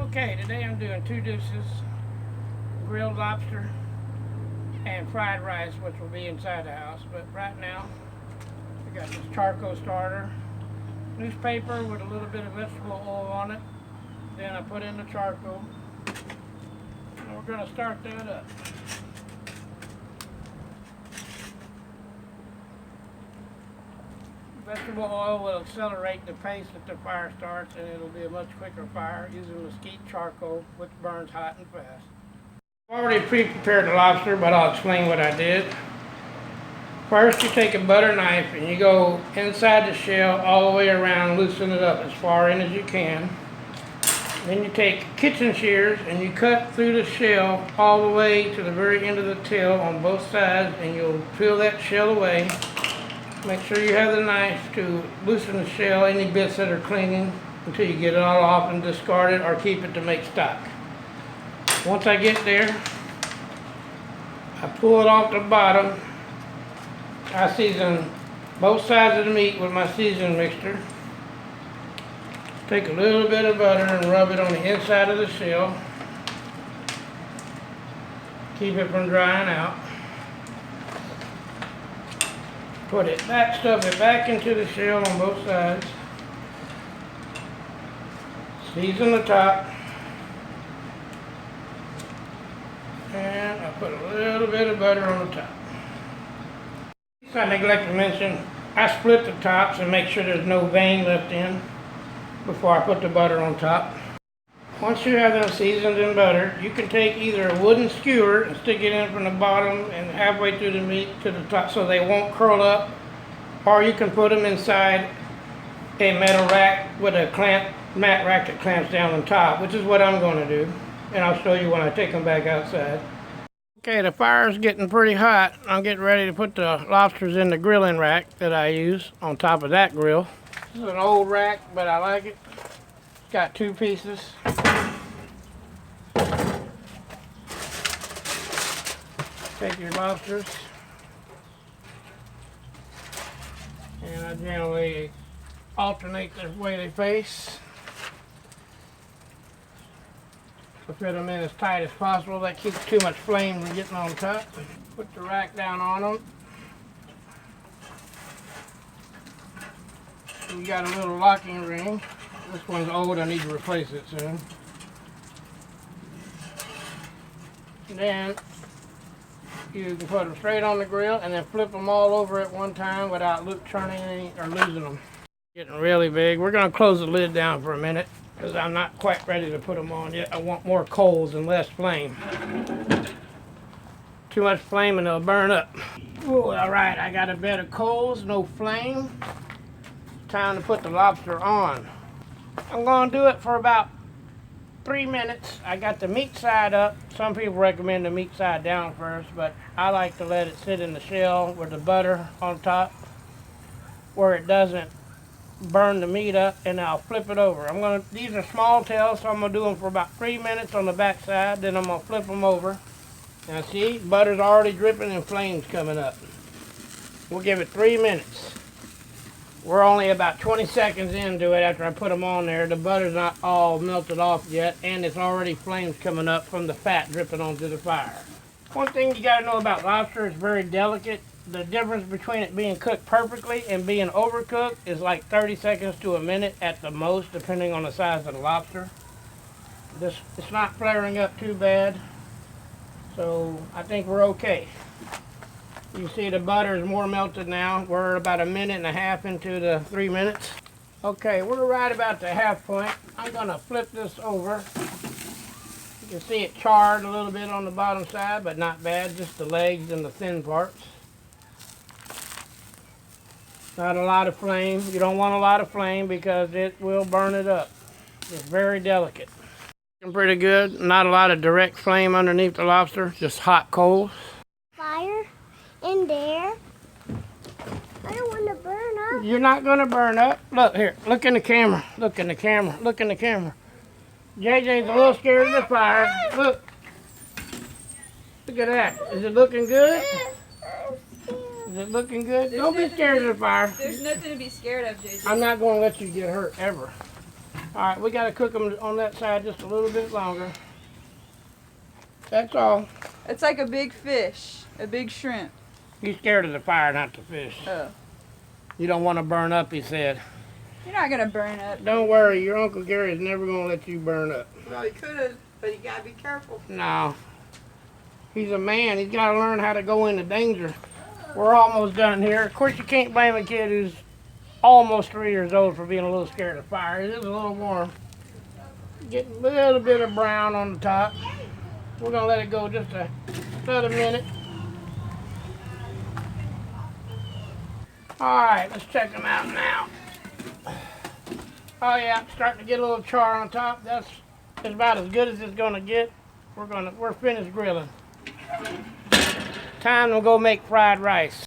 Okay, today I'm doing 2 dishes, grilled lobster and fried rice, which will be inside the house. But right now, I got this charcoal starter, newspaper with a little bit of vegetable oil on it. Then I put in the charcoal, and we're going to start that up. Vegetable oil will accelerate the pace that the fire starts, and it'll be a much quicker fire using mesquite charcoal, which burns hot and fast. I've already pre-prepared the lobster, but I'll explain what I did. First, you take a butter knife and you go inside the shell all the way around, loosen it up as far in as you can. Then you take kitchen shears and you cut through the shell all the way to the very end of the tail on both sides, and you'll peel that shell away. Make sure you have the knife to loosen the shell, any bits that are clinging, until you get it all off and discard it or keep it to make stock. Once I get there, I pull it off the bottom. I season both sides of the meat with my seasoning mixture. Take a little bit of butter and rub it on the inside of the shell. Keep it from drying out. Stuff it back into the shell on both sides. Season the top. And I put a little bit of butter on the top. I neglect to mention, I split the tops and make sure there's no vein left in before I put the butter on top. Once you have them seasoned and buttered, you can take either a wooden skewer and stick it in from the bottom and halfway through the meat to the top so they won't curl up, or you can put them inside a metal rack with a mat rack that clamps down on top, which is what I'm going to do, and I'll show you when I take them back outside. Okay, the fire's getting pretty hot. I'm getting ready to put the lobsters in the grilling rack that I use on top of that grill. This is an old rack, but I like it. It's got 2 pieces. Take your lobsters, and I generally alternate the way they face to fit them in as tight as possible. That keeps too much flame from getting on top. Put the rack down on them. You got a little locking ring. This one's old, I need to replace it soon. Then you can put them straight on the grill and then flip them all over at one time without turning any or losing them. Getting really big. We're going to close the lid down for a minute because I'm not quite ready to put them on yet. I want more coals and less flame. Too much flame and they'll burn up. Ooh, all right, I got a bed of coals, no flame. Time to put the lobster on. I'm going to do it for about 3 minutes. I got the meat side up. Some people recommend the meat side down first, but I like to let it sit in the shell with the butter on top where it doesn't burn the meat up, and I'll flip it over. These are small tails, so I'm going to do them for about 3 minutes on the back side, then I'm going to flip them over. Now see, butter's already dripping and flames coming up. We'll give it 3 minutes. We're only about 20 seconds into it after I put them on there. The butter's not all melted off yet, and it's already flames coming up from the fat dripping onto the fire. One thing you gotta know about lobster, it's very delicate. The difference between it being cooked perfectly and being overcooked is like 30 seconds to a minute at the most, depending on the size of the lobster. It's not flaring up too bad, so I think we're okay. You see the butter is more melted now. We're about 1.5 minutes into the 3 minutes. Okay, we're right about the half point. I'm gonna flip this over. You can see it charred a little bit on the bottom side, but not bad, just the legs and the thin parts. Not a lot of flame. You don't want a lot of flame because it will burn it up. It's very delicate. Pretty good. Not a lot of direct flame underneath the lobster, just hot coals. Fire in there. I don't want to burn up. You're not going to burn up. Look here. Look in the camera. Look in the camera. Look in the camera. JJ's a little scared of the fire. Look. Look at that. Is it looking good? Is it looking good? Don't be scared of the fire. There's nothing to be scared of, JJ. I'm not going to let you get hurt ever. All right, we gotta cook them on that side just a little bit longer. That's all. It's like a big fish, a big shrimp. He's scared of the fire, not the fish. Oh. You don't want to burn up, he said. You're not gonna burn up. Don't worry, your Uncle Gary is never gonna let you burn up. Well, he could have, but you gotta be careful. No. He's a man. He's got to learn how to go into danger. We're almost done here. Of course, you can't blame a kid who's almost 3 years old for being a little scared of fire. It is a little warm. Getting a little bit of brown on the top. We're going to let it go just another minute. All right, let's check them out now. Oh yeah, starting to get a little char on top. That's about as good as it's going to get. We're finished grilling. Time to go make fried rice.